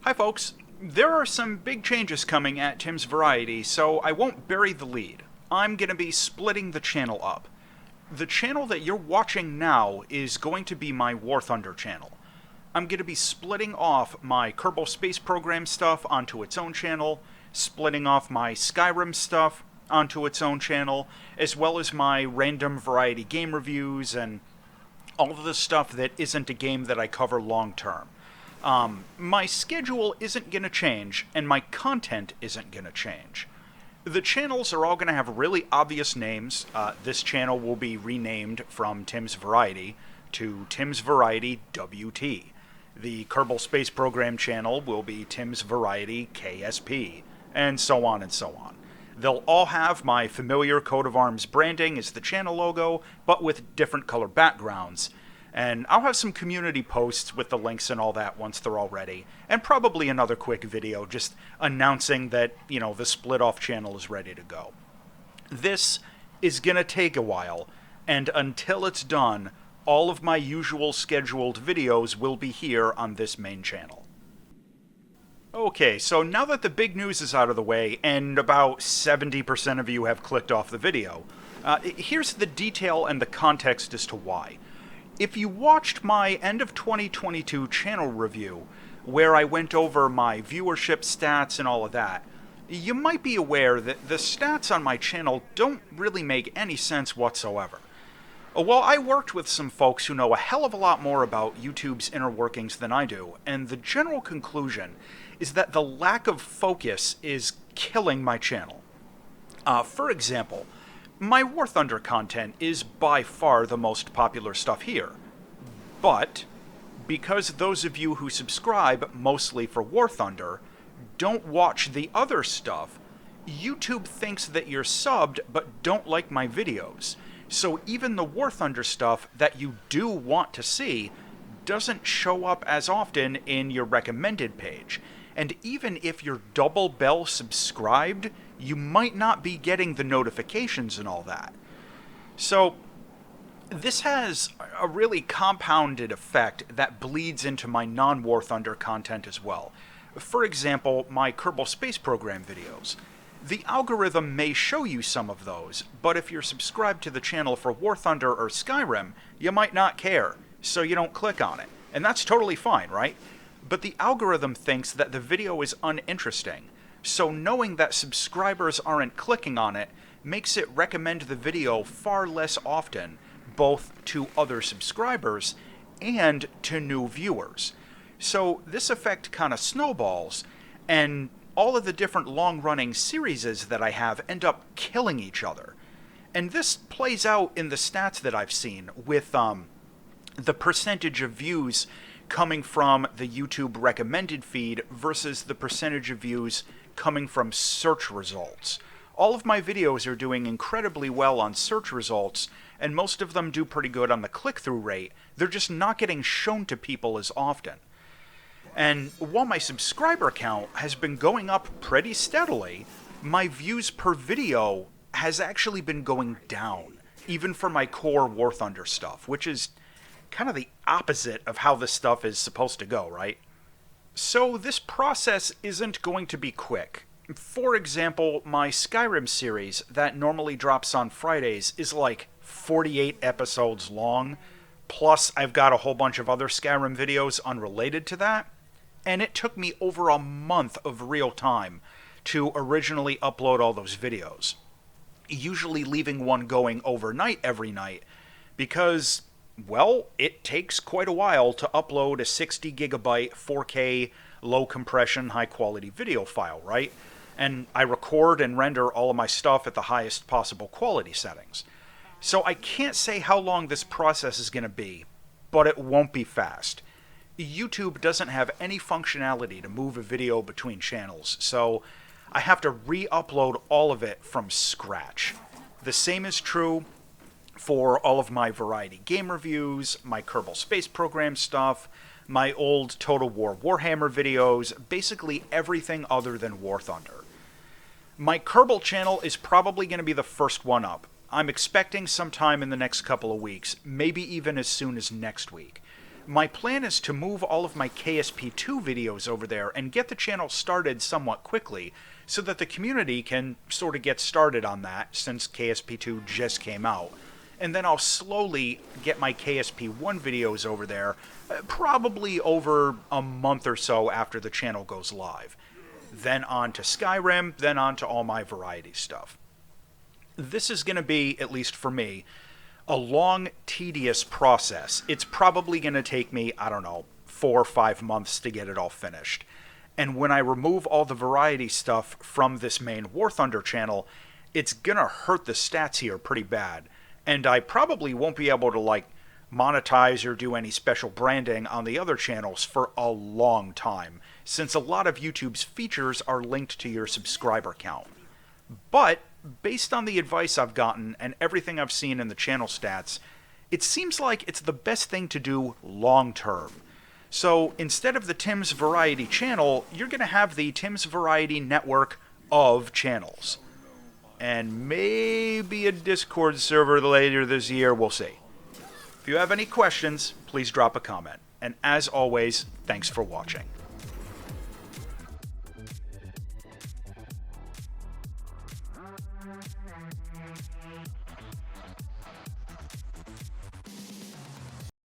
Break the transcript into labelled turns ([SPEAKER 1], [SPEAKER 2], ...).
[SPEAKER 1] Hi folks, there are some big changes coming at Tim's Variety, so I won't bury the lead. I'm going to be splitting the channel up. The channel that you're watching now is going to be my War Thunder channel. I'm going to be splitting off my Kerbal Space Program stuff onto its own channel, splitting off my Skyrim stuff onto its own channel, as well as my random variety game reviews and all of the stuff that isn't a game that I cover long term. My schedule isn't going to change, and my content isn't going to change. The channels are all going to have really obvious names. This channel will be renamed from Tim's Variety to Tim's Variety WT. The Kerbal Space Program channel will be Tim's Variety KSP, and so on and so on. They'll all have my familiar coat of arms branding as the channel logo, but with different color backgrounds. And I'll have some community posts with the links and all that once they're all ready, and probably another quick video just announcing that, the split off channel is ready to go. This is gonna take a while, and until it's done, all of my usual scheduled videos will be here on this main channel. Okay, so now that the big news is out of the way, and about 70% of you have clicked off the video, here's the detail and the context as to why. If you watched my end of 2022 channel review, where I went over my viewership stats and all of that, you might be aware that the stats on my channel don't really make any sense whatsoever. Well, I worked with some folks who know a hell of a lot more about YouTube's inner workings than I do, and the general conclusion is that the lack of focus is killing my channel. For example, my War Thunder content is by far the most popular stuff here. But, because those of you who subscribe mostly for War Thunder don't watch the other stuff, YouTube thinks that you're subbed but don't like my videos. So even the War Thunder stuff that you do want to see doesn't show up as often in your recommended page. And even if you're double bell subscribed, you might not be getting the notifications and all that. So this has a really compounded effect that bleeds into my non-War Thunder content as well. For example, my Kerbal Space Program videos. The algorithm may show you some of those, but if you're subscribed to the channel for War Thunder or Skyrim, you might not care, so you don't click on it. And that's totally fine, right? But the algorithm thinks that the video is uninteresting, so knowing that subscribers aren't clicking on it makes it recommend the video far less often, both to other subscribers and to new viewers. So this effect kind of snowballs, and all of the different long-running series that I have end up killing each other. And this plays out in the stats that I've seen with the percentage of views coming from the YouTube recommended feed versus the percentage of views coming from search results. All of my videos are doing incredibly well on search results, and most of them do pretty good on the click-through rate. They're just not getting shown to people as often. And while my subscriber count has been going up pretty steadily, my views per video has actually been going down, even for my core War Thunder stuff, which is kind of the opposite of how this stuff is supposed to go, right? So this process isn't going to be quick. For example, my Skyrim series that normally drops on Fridays is like 48 episodes long, plus I've got a whole bunch of other Skyrim videos unrelated to that, and it took me over a month of real time to originally upload all those videos, usually leaving one going overnight every night, because, well, it takes quite a while to upload a 60 gigabyte 4K low compression high quality video file, right? And I record and render all of my stuff at the highest possible quality settings. So I can't say how long this process is going to be, but it won't be fast. YouTube doesn't have any functionality to move a video between channels, so I have to re-upload all of it from scratch. The same is true for all of my variety game reviews, my Kerbal Space Program stuff, my old Total War Warhammer videos, basically everything other than War Thunder. My Kerbal channel is probably going to be the first one up. I'm expecting sometime in the next couple of weeks, maybe even as soon as next week. My plan is to move all of my KSP2 videos over there and get the channel started somewhat quickly so that the community can sort of get started on that since KSP2 just came out. And then I'll slowly get my KSP1 videos over there, probably over a month or so after the channel goes live. Then on to Skyrim, then on to all my variety stuff. This is going to be, at least for me, a long, tedious process. It's probably going to take me, I don't know, 4 or 5 months to get it all finished. And when I remove all the variety stuff from this main War Thunder channel, it's going to hurt the stats here pretty bad. And I probably won't be able to, monetize or do any special branding on the other channels for a long time, since a lot of YouTube's features are linked to your subscriber count. But based on the advice I've gotten and everything I've seen in the channel stats, it seems like it's the best thing to do long term. So instead of the Tim's Variety channel, you're going to have the Tim's Variety network of channels. And maybe a Discord server later this year, we'll see. If you have any questions, please drop a comment. And as always, thanks for watching.